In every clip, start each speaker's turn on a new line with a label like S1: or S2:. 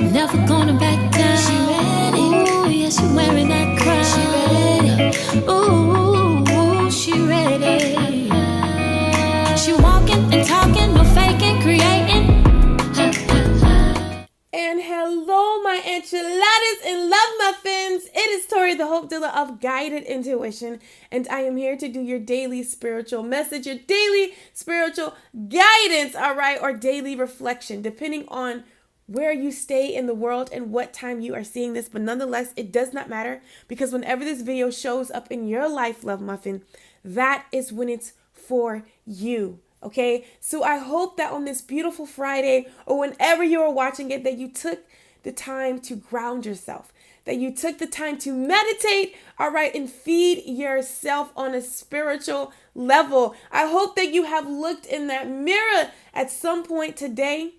S1: Never gonna back down. She ready. Ooh, yeah, she wearing that crown. She ready. Ooh, she ready. She walking and talking, no faking, creating.
S2: And hello, my enchiladas and love muffins. It is Tori, the Hope Dealer of Guided Intuition, and I am here to do your daily spiritual message, your daily spiritual guidance, all right, or daily reflection, depending on where you stay in the world and what time you are seeing this. But nonetheless, it does not matter, because whenever this video shows up in your life, love muffin, that is when it's for you. Okay, so I hope that on this beautiful Friday, or whenever you are watching it, that you took the time to ground yourself, that you took the time to meditate, all right, and feed yourself on a spiritual level. I hope that you have looked in that mirror at some point today,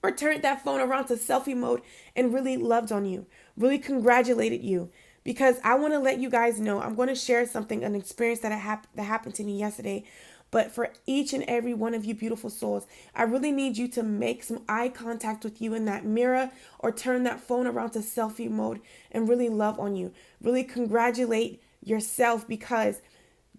S2: or turned that phone around to selfie mode and really loved on you, really congratulated you. Because I want to let you guys know, I'm going to share something, an experience that happened to me yesterday. But for each and every one of you beautiful souls, I really need you to make some eye contact with you in that mirror, or turn that phone around to selfie mode and really love on you. Really congratulate yourself, because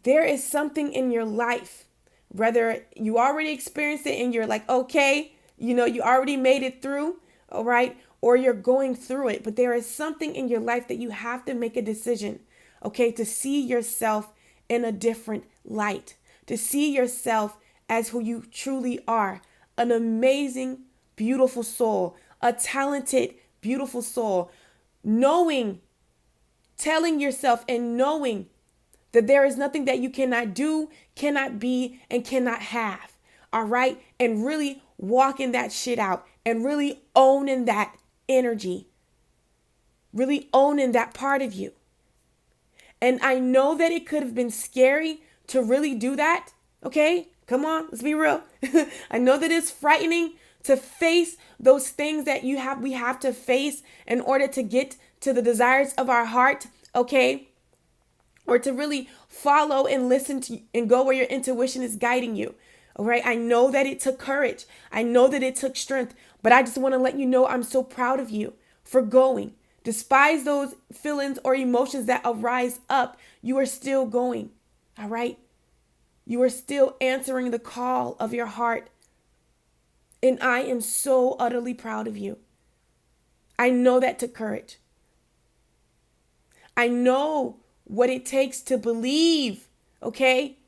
S2: there is something in your life, whether you already experienced it and you're like, okay, you know, you already made it through, all right, or you're going through it. But there is something in your life that you have to make a decision, okay, to see yourself in a different light. To see yourself as who you truly are, an amazing, beautiful soul, a talented, beautiful soul, telling yourself and knowing that there is nothing that you cannot do, cannot be, and cannot have, all right? And really walking that shit out and really owning that energy, really owning that part of you. And I know that it could have been scary to really do that, okay? Come on, let's be real. I know that it's frightening to face those things that we have to face in order to get to the desires of our heart, okay? Or to really follow and listen to and go where your intuition is guiding you, all right? I know that it took courage. I know that it took strength, but I just want to let you know I'm so proud of you for going. Despite those feelings or emotions that arise up, you are still going. All right? You are still answering the call of your heart. And I am so utterly proud of you. I know that took courage. I know what it takes to believe, okay?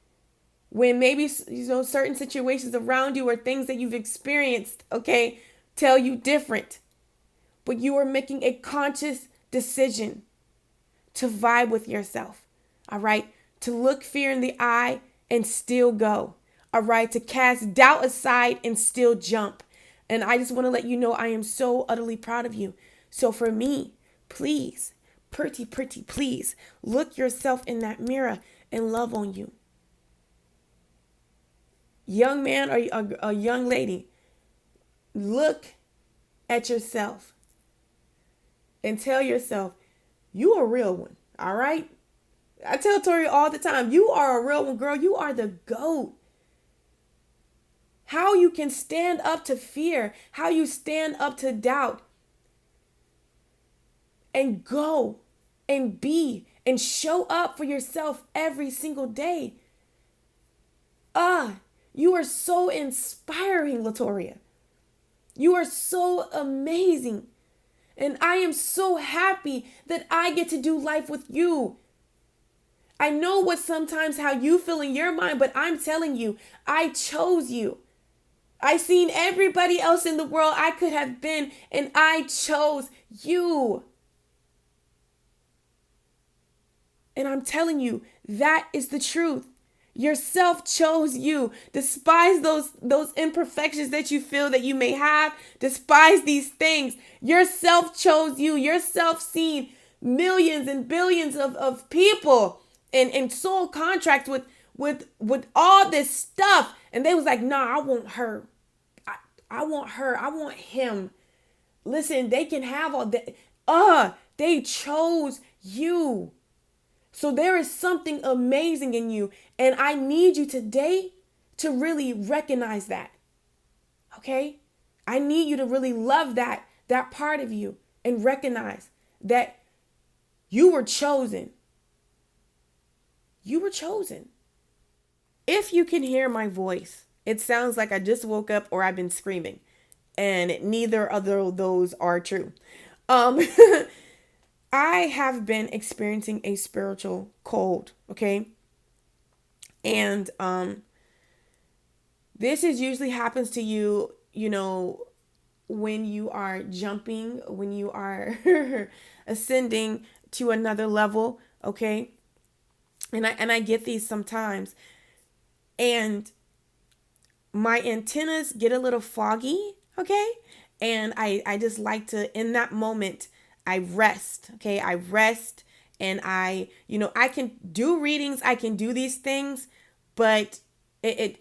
S2: When maybe, certain situations around you or things that you've experienced, okay, tell you different. But you are making a conscious decision to vibe with yourself, all right? To look fear in the eye and still go, all right? To cast doubt aside and still jump. And I just want to let you know I am so utterly proud of you. So for me, please, pretty, please, look yourself in that mirror and love on you. Young man or a young lady, look at yourself and tell yourself, you a real one, all right? I tell Tori all the time, you are a real one, girl. You are the GOAT. How you can stand up to fear, how you stand up to doubt, and go and be and show up for yourself every single day. You are so inspiring, Latoria. You are so amazing. And I am so happy that I get to do life with you. I know what sometimes how you feel in your mind, but I'm telling you, I chose you. I seen everybody else in the world I could have been, and I chose you. And I'm telling you, that is the truth. Yourself chose you. Despise those imperfections that you feel that you may have. Despise these things. Yourself chose you. Yourself seen millions and billions of people and sold contracts with all this stuff. And they was like, nah, I want her. I want her. I want him. Listen, they can have all that. They chose you. So there is something amazing in you. And I need you today to really recognize that. Okay? I need you to really love that that part of you and recognize that you were chosen. You were chosen. If you can hear my voice, it sounds like I just woke up or I've been screaming, and neither of those are true. Um, I have been experiencing a spiritual cold, okay? And this is usually happens to you, when you are jumping, when you are ascending to another level, okay? And I get these sometimes. And my antennas get a little foggy, okay? And I just like to, in that moment, I rest, okay? I rest, and I can do readings, I can do these things, but in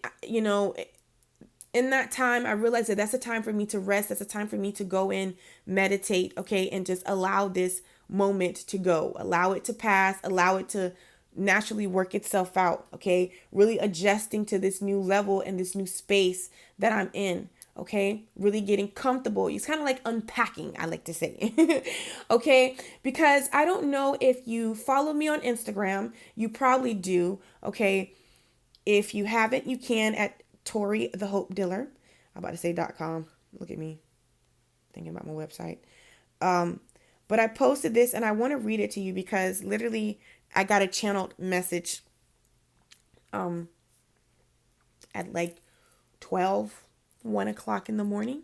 S2: that time, I realized that that's a time for me to rest. That's a time for me to go in, meditate, okay? And just allow this moment to go, allow it to pass, allow it to naturally work itself out, okay? Really adjusting to this new level and this new space that I'm in, okay? Really getting comfortable. It's kind of like unpacking, I like to say, okay? Because I don't know if you follow me on Instagram. You probably do, okay? If you haven't, you can at torithehopedealer. I'm about to say .com. Look at me thinking about my website. But I posted this and I want to read it to you because literally I got a channeled message at like 1 o'clock in the morning.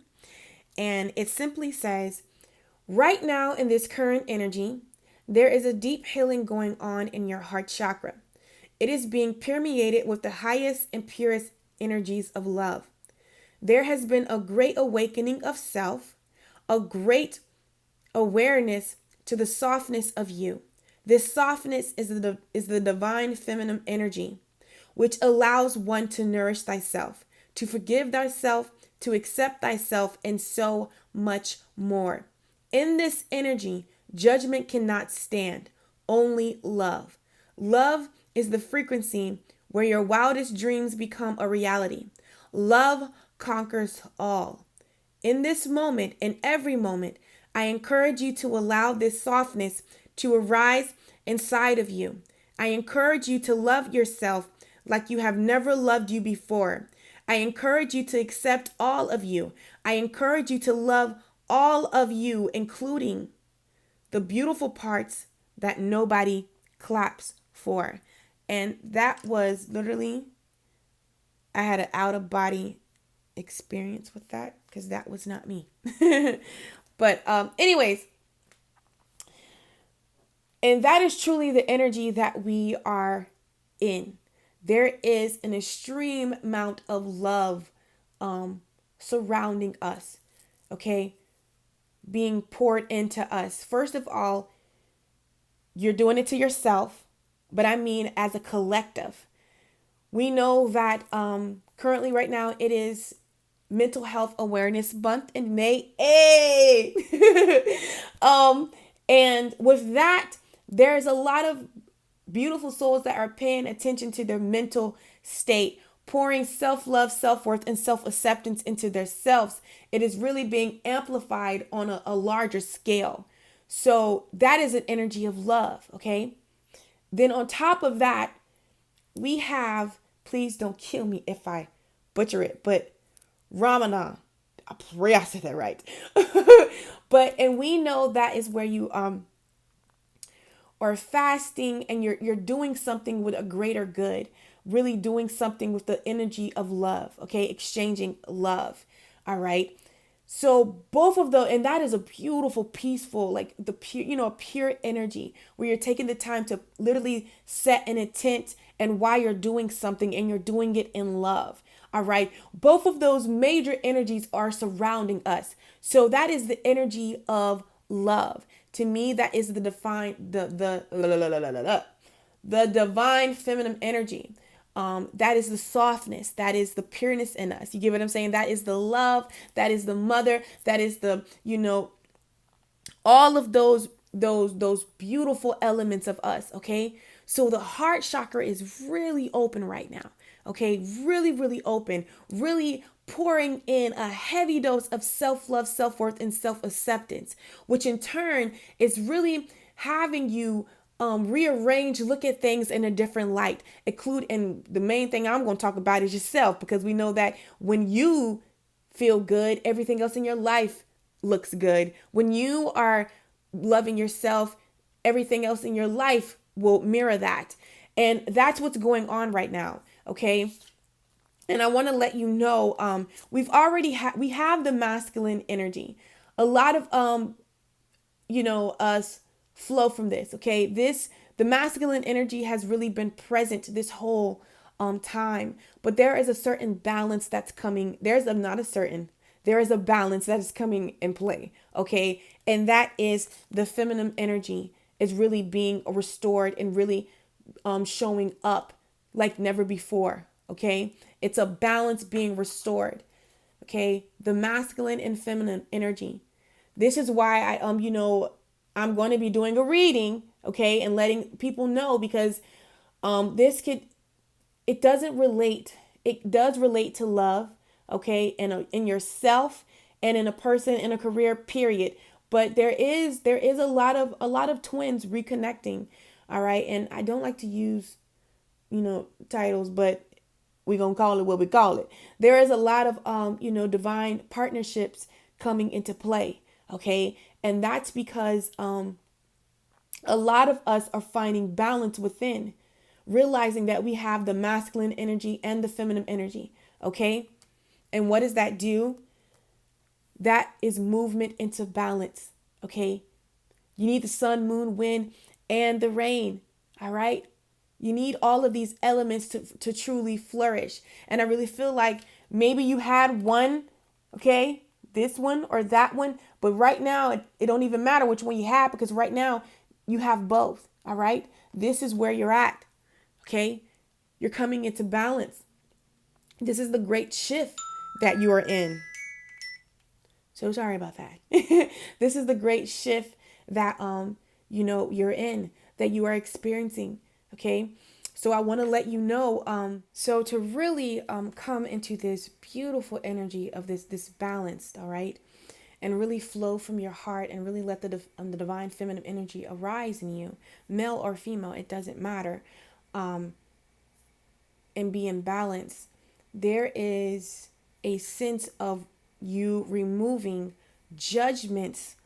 S2: And it simply says, right now in this current energy, there is a deep healing going on in your heart chakra. It is being permeated with the highest and purest energies of love. There has been a great awakening of self, a great awareness to the softness of you. This softness is the divine feminine energy, which allows one to nourish thyself, to forgive thyself, to accept thyself, and so much more. In this energy, judgment cannot stand, only love. Love is the frequency where your wildest dreams become a reality. Love conquers all. In this moment, in every moment, I encourage you to allow this softness to arise inside of you. I encourage you to love yourself like you have never loved you before. I encourage you to accept all of you. I encourage you to love all of you, including the beautiful parts that nobody claps for. And that was literally, I had an out of body experience with that because that was not me. But anyways, and that is truly the energy that we are in. There is an extreme amount of love surrounding us, okay? Being poured into us. First of all, you're doing it to yourself, but I mean as a collective. We know that currently right now it is Mental Health Awareness Month in May. Hey! And with that, there's a lot of beautiful souls that are paying attention to their mental state, pouring self-love, self-worth, and self-acceptance into their selves. It is really being amplified on a larger scale. So that is an energy of love, okay? Then on top of that, we have, please don't kill me if I butcher it, but Ramadan. I pray I said that right. And we know that is where you are fasting and you're doing something with a greater good, really doing something with the energy of love, okay? Exchanging love, all right? So both of those, and that is a beautiful, peaceful, like the pure, pure energy where you're taking the time to literally set an intent and why you're doing something and you're doing it in love. All right. Both of those major energies are surrounding us. So that is the energy of love. To me, that is the divine feminine energy. That is the softness. That is the pureness in us. You get what I'm saying? That is the love. That is the mother. That is the, all of those beautiful elements of us. Okay. So the heart chakra is really open right now. Okay, really, really open, really pouring in a heavy dose of self-love, self-worth, and self-acceptance, which in turn is really having you rearrange, look at things in a different light. And the main thing I'm going to talk about is yourself, because we know that when you feel good, everything else in your life looks good. When you are loving yourself, everything else in your life will mirror that. And that's what's going on right now. Okay. And I want to let you know, we have the masculine energy. A lot of, us flow from this. Okay. The masculine energy has really been present this whole time, but there is a certain balance that's coming. There is a balance that is coming in play. Okay. And that is the feminine energy is really being restored and really showing up like never before. Okay. It's a balance being restored. Okay. The masculine and feminine energy. This is why I'm going to be doing a reading. Okay. And letting people know, because it does relate to love. Okay. And in yourself and in a person, in a career, period. But there is a lot of twins reconnecting. All right. And I don't like to use, titles, but we're going to call it what we call it. There is a lot of, divine partnerships coming into play. Okay. And that's because a lot of us are finding balance within, realizing that we have the masculine energy and the feminine energy. Okay. And what does that do? That is movement into balance. Okay. You need the sun, moon, wind, and the rain. All right. You need all of these elements to truly flourish. And I really feel like maybe you had one, okay, this one or that one, but right now it don't even matter which one you have, because right now you have both. All right. This is where you're at. Okay. You're coming into balance. This is the great shift that you are in. So sorry about that. This is the great shift that, you're in, that you are experiencing. Okay. So I want to let you know, so to really come into this beautiful energy of this balance, all right, and really flow from your heart and really let the divine feminine energy arise in you, male or female, it doesn't matter, and be in balance. There is a sense of you removing judgments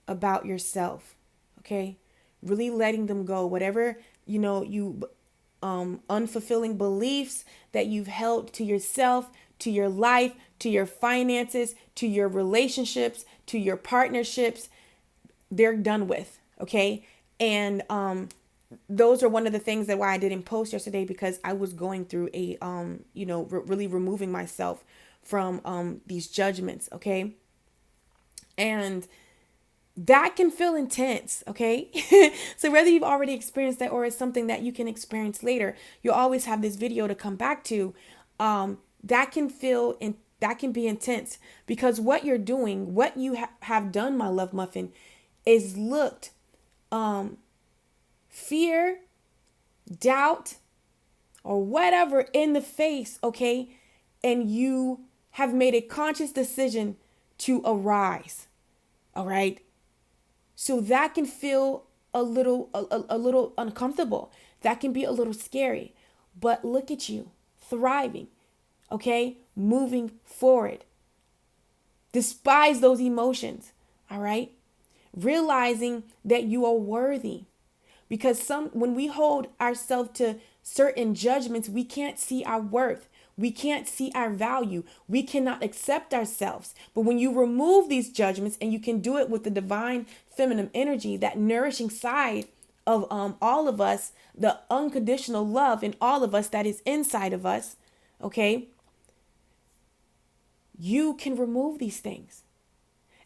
S2: about yourself. Okay. Really letting them go. Whatever, unfulfilling beliefs that you've held to yourself, to your life, to your finances, to your relationships, to your partnerships, they're done with. Okay. And, those are one of the things that why I didn't post yesterday, because I was going through a, really removing myself from, these judgments. Okay. And that can feel intense. Okay. So whether you've already experienced that or it's something that you can experience later, you'll always have this video to come back to. That can be intense, because what you're doing, what you have done, my love muffin, is looked, fear, doubt, or whatever in the face. Okay. And you have made a conscious decision to arise. All right. So that can feel a little uncomfortable. That can be a little scary. But look at you thriving. Okay. Moving forward. Despise those emotions. All right. Realizing that you are worthy. Because when we hold ourselves to certain judgments, we can't see our worth. We can't see our value. We cannot accept ourselves. But when you remove these judgments, and you can do it with the divine feminine energy, that nourishing side of all of us, the unconditional love in all of us that is inside of us, okay, you can remove these things.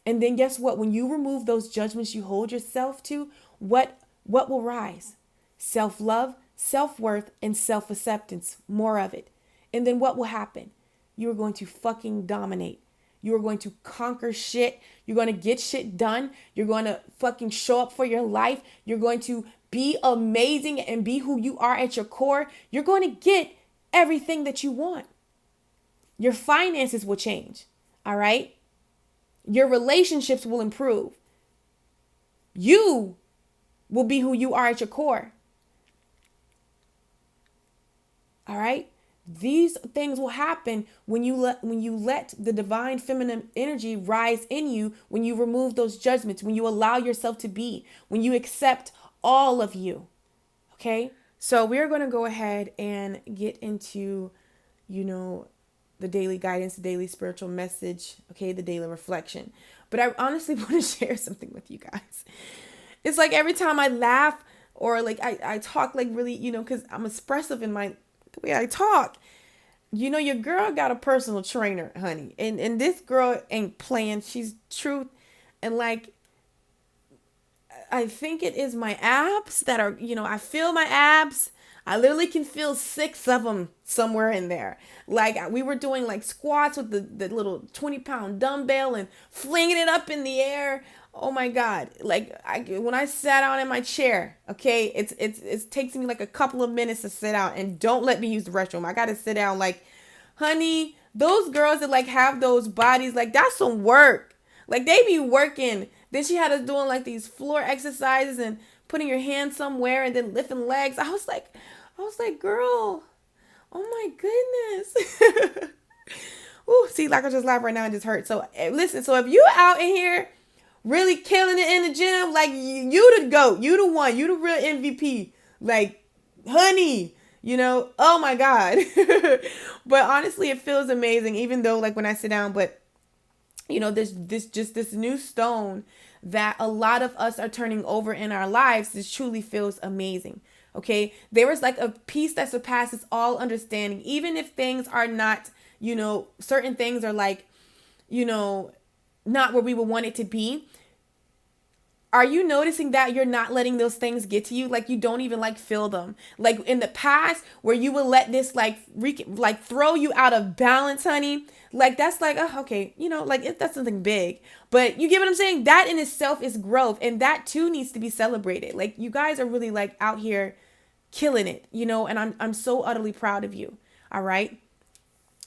S2: And then guess what? When you remove those judgments you hold yourself to, what will rise? Self-love, self-worth, and self-acceptance. More of it. And then what will happen? You're going to fucking dominate. You're going to conquer shit. You're going to get shit done. You're going to fucking show up for your life. You're going to be amazing and be who you are at your core. You're going to get everything that you want. Your finances will change. All right. Your relationships will improve. You will be who you are at your core. All right. These things will happen when you let the divine feminine energy rise in you, when you remove those judgments, when you allow yourself to be, when you accept all of you. Okay? So we're going to go ahead and get into, the daily guidance, the daily spiritual message, okay, the daily reflection. But I honestly want to share something with you guys. It's like every time I laugh or like I talk like really, because I'm expressive in the way I talk. Your girl got a personal trainer, honey. And this girl ain't playing. She's truth. And like, I think it is my abs that are, I feel my abs. I literally can feel 6 of them somewhere in there. Like we were doing like squats with the little 20-pound dumbbell and flinging it up in the air. Oh my God. Like when I sat down in my chair, okay, it takes me like a couple of minutes to sit down, and don't let me use the restroom. I got to sit down. Like, honey, those girls that like have those bodies, like that's some work. Like they be working. Then she had us doing like these floor exercises and putting your hand somewhere and then lifting legs. I was like, girl, oh my goodness. Ooh, see, like I just laughed right now and just hurt. So listen, so if you out in here really killing it in the gym, like you the GOAT, you the one, you the real MVP. Like, honey, oh my God. But honestly, it feels amazing, even though like when I sit down, but this new stone that a lot of us are turning over in our lives, this truly feels amazing. Okay. There is like a peace that surpasses all understanding, even if things are not, certain things are like, not where we would want it to be. Are you noticing that you're not letting those things get to you? Like you don't even like feel them. Like in the past where you would let this like throw you out of balance, honey. Like that's like, oh, okay, like that's something big. But you get what I'm saying? That in itself is growth, and that too needs to be celebrated. Like you guys are really like out here killing it, and I'm so utterly proud of you. All right.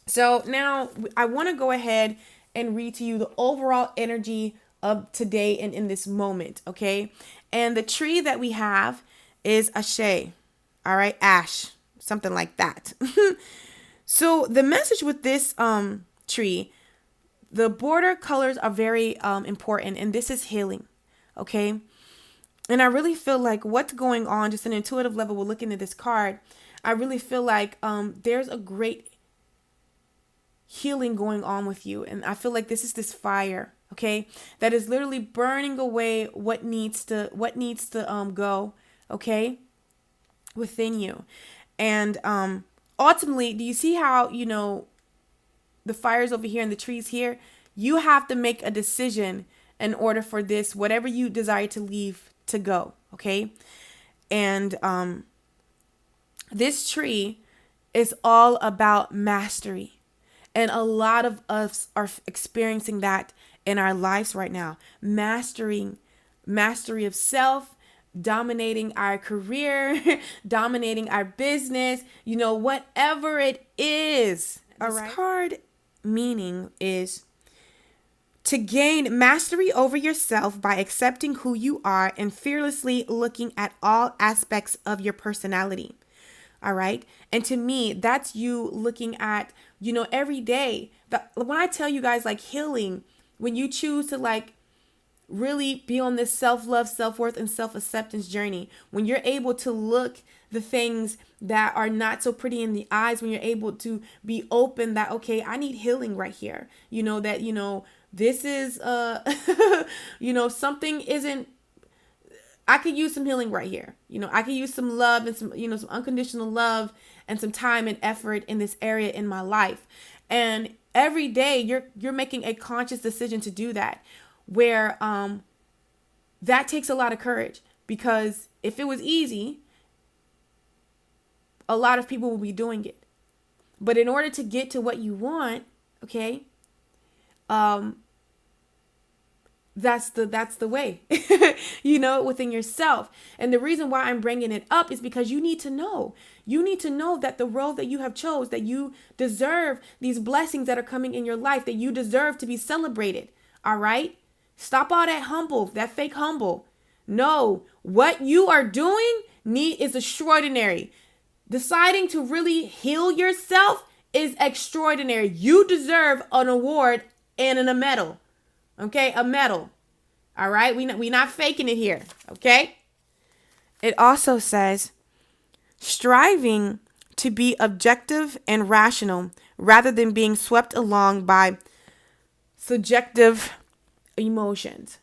S2: So now I want to go ahead and read to you the overall energy of today and in this moment, okay? And the tree that we have is Ashe, all right? Ash, something like that. So the message with this tree, the border colors are very important, and this is healing, okay? And I really feel like what's going on, just an intuitive level, we're looking at this card, I really feel like there's a great healing going on with you. And I feel like this is this fire, okay, that is literally burning away what needs to go, okay, within you. And ultimately, do you see how, the fire's over here and the trees here? You have to make a decision in order for this, whatever you desire to leave, to go, okay? And this tree is all about mastery. And a lot of us are experiencing that in our lives right now. Mastery of self, dominating our career, dominating our business, whatever it is. All right. This card meaning is to gain mastery over yourself by accepting who you are and fearlessly looking at all aspects of your personality. All right. And to me, that's you looking at, every day. When I tell you guys like healing, when you choose to like really be on this self-love, self-worth, and self-acceptance journey, when you're able to look the things that are not so pretty in the eyes, when you're able to be open that, okay, I need healing right here. This is, something isn't, I could use some healing right here. I could use some love and some, some unconditional love and some time and effort in this area in my life. And every day you're making a conscious decision to do that, where that takes a lot of courage, because if it was easy, a lot of people will be doing it. But in order to get to what you want, okay, that's the way, within yourself. And the reason why I'm bringing it up is because you need to know that the road that you have chose, that you deserve these blessings that are coming in your life, that you deserve to be celebrated. All right. Stop all that fake humble. No, what you are doing is extraordinary. Deciding to really heal yourself is extraordinary. You deserve an award and a medal. Okay, a medal. All right, we not faking it here. Okay. It also says striving to be objective and rational rather than being swept along by subjective emotions.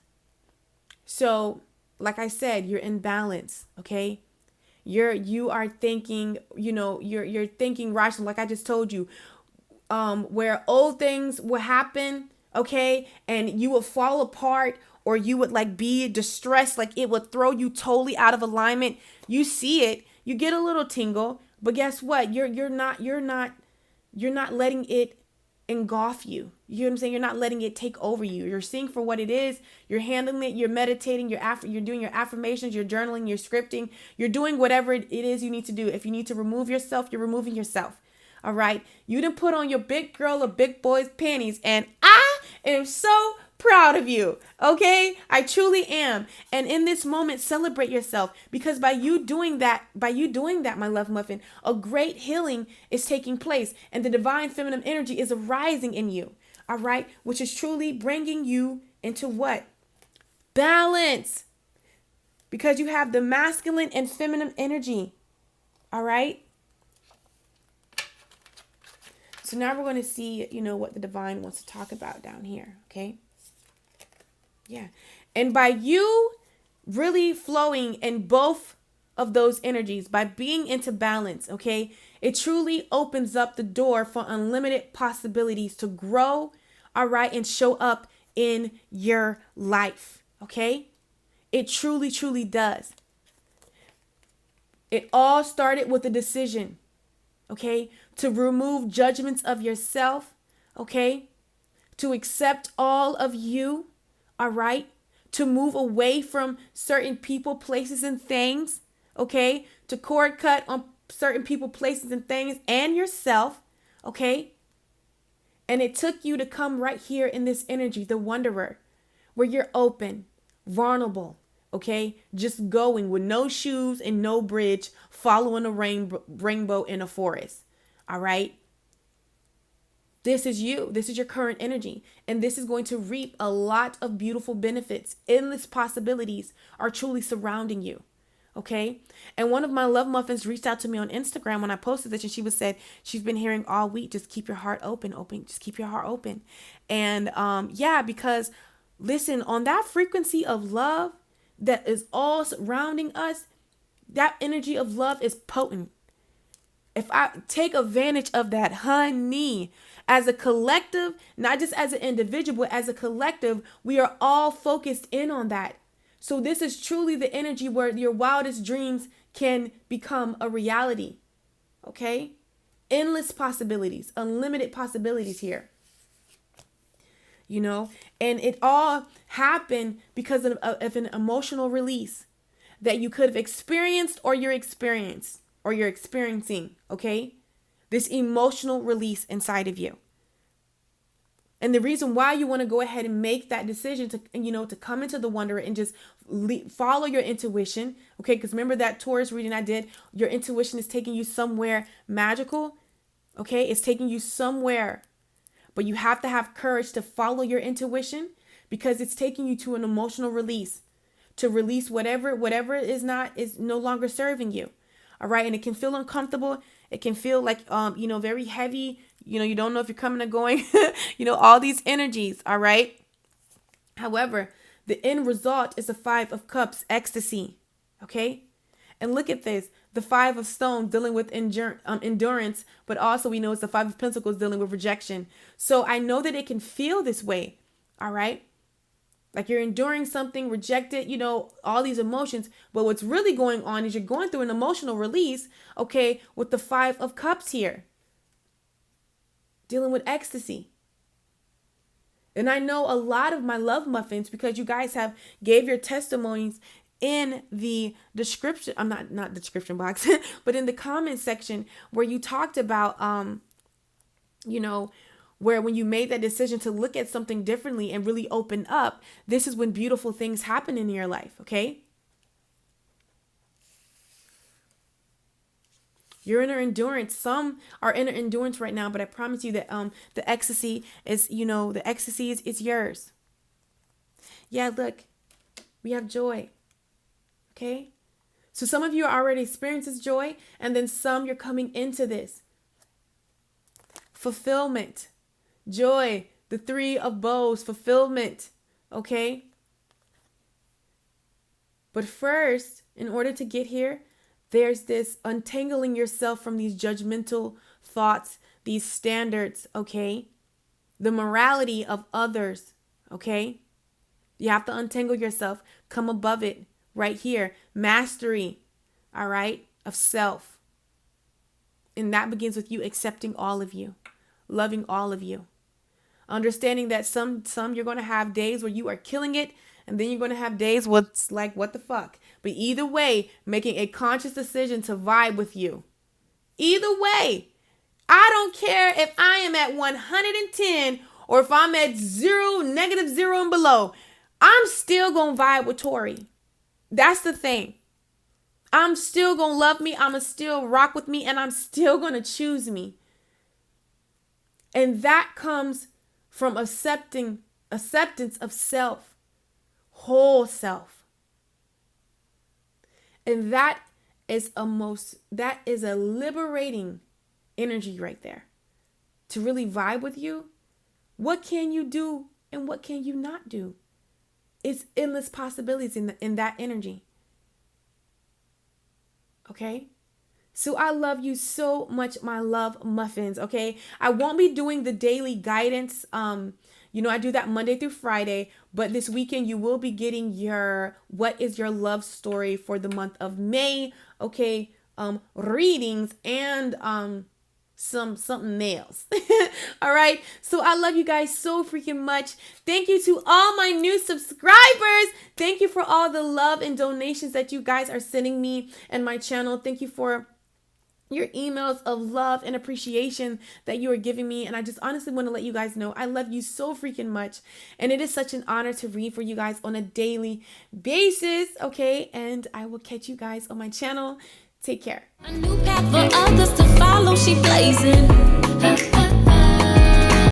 S2: So, like I said, you're in balance. Okay. You are thinking, you're thinking rational, like I just told you, where old things will happen, okay, and you will fall apart, or you would like be distressed, like it would throw you totally out of alignment. You see it, you get a little tingle, but guess what? You're not letting it engulf you. You know what I'm saying? You're not letting it take over you. You're seeing for what it is. You're handling it. You're meditating. You're doing your affirmations. You're journaling. You're scripting. You're doing whatever it is you need to do. If you need to remove yourself, you're removing yourself. All right. You done put on your big girl or big boy's panties, and I am so proud of you. Okay. I truly am. And in this moment, celebrate yourself, because by you doing that, my love muffin, a great healing is taking place, and the divine feminine energy is arising in you. All right. Which is truly bringing you into what? Balance. Because you have the masculine and feminine energy. All right. So now we're going to see, what the divine wants to talk about down here. Okay. Yeah. And by you really flowing in both of those energies, by being into balance, okay, it truly opens up the door for unlimited possibilities to grow, all right, and show up in your life, okay? It truly, truly does. It all started with a decision, okay, to remove judgments of yourself, okay, to accept all of you, all right, to move away from certain people, places, and things, okay, to cord cut on certain people, places, and things, and yourself, okay. And it took you to come right here in this energy, the wanderer, where you're open, vulnerable, okay, just going with no shoes and no bridge, following a rainbow in a forest, all right. This is you. This is your current energy. And this is going to reap a lot of beautiful benefits. Endless possibilities are truly surrounding you. Okay. And one of my love muffins reached out to me on Instagram when I posted this, and she said she's been hearing all week, just keep your heart open, just keep your heart open. And because listen, on that frequency of love that is all surrounding us, that energy of love is potent. If I take advantage of that, honey, as a collective, not just as an individual, but as a collective, we are all focused in on that. So this is truly the energy where your wildest dreams can become a reality. Okay? Endless possibilities, unlimited possibilities here. And it all happened because of an emotional release that you could have experienced or you're experiencing, okay? This emotional release inside of you. And the reason why you want to go ahead and make that decision to come into the wanderer and just follow your intuition, okay? Because remember that Taurus reading I did, your intuition is taking you somewhere magical, okay? It's taking you somewhere. But you have to have courage to follow your intuition, because it's taking you to an emotional release, to release whatever is no longer serving you. All right. And it can feel uncomfortable. It can feel like, very heavy. You don't know if you're coming or going, all these energies. All right. However, the end result is the 5 of Cups, ecstasy. Okay. And look at this. The 5 of Stones dealing with endurance, but also we know it's the 5 of Pentacles dealing with rejection. So I know that it can feel this way. All right. Like you're enduring something, rejected, all these emotions. But what's really going on is you're going through an emotional release, okay, with the 5 of Cups here. Dealing with ecstasy. And I know a lot of my love muffins, because you guys have gave your testimonies in the description. I'm not description box, but in the comment section, where you talked about, where when you made that decision to look at something differently and really open up, this is when beautiful things happen in your life. Okay. Your inner endurance. Some are inner endurance right now, but I promise you that the ecstasy is, the ecstasy is yours. Yeah, look, we have joy. Okay? So some of you are already experiencing this joy, and then some you're coming into this. Fulfillment, joy, the three of bows, fulfillment. Okay? But first, in order to get here, there's this untangling yourself from these judgmental thoughts, these standards, okay? The morality of others, okay? You have to untangle yourself, come above it right here. Mastery, all right, of self. And that begins with you accepting all of you, loving all of you. Understanding that some you're going to have days where you are killing it, and then you're going to have days where it's like, what the fuck? But either way, making a conscious decision to vibe with you. Either way, I don't care if I am at 110 or if I'm at -0 and below. I'm still going to vibe with Tori. That's the thing. I'm still going to love me. I'm going to still rock with me, and I'm still going to choose me. And that comes from acceptance of self. Whole self. And that is a liberating energy right there. To really vibe with you. What can you do and what can you not do? It's endless possibilities in that energy. Okay? So I love you so much, my love muffins, okay? I won't be doing the daily guidance. I do that Monday through Friday, but this weekend you will be getting your what is your love story for the month of May, okay? Readings and something else. All right. So I love you guys so freaking much. Thank you to all my new subscribers. Thank you for all the love and donations that you guys are sending me and my channel. Thank you for your emails of love and appreciation that you are giving me. And I just honestly want to let you guys know I love you so freaking much. And it is such an honor to read for you guys on a daily basis. Okay. And I will catch you guys on my channel. Take care.
S1: A new path for others to follow, she blazing.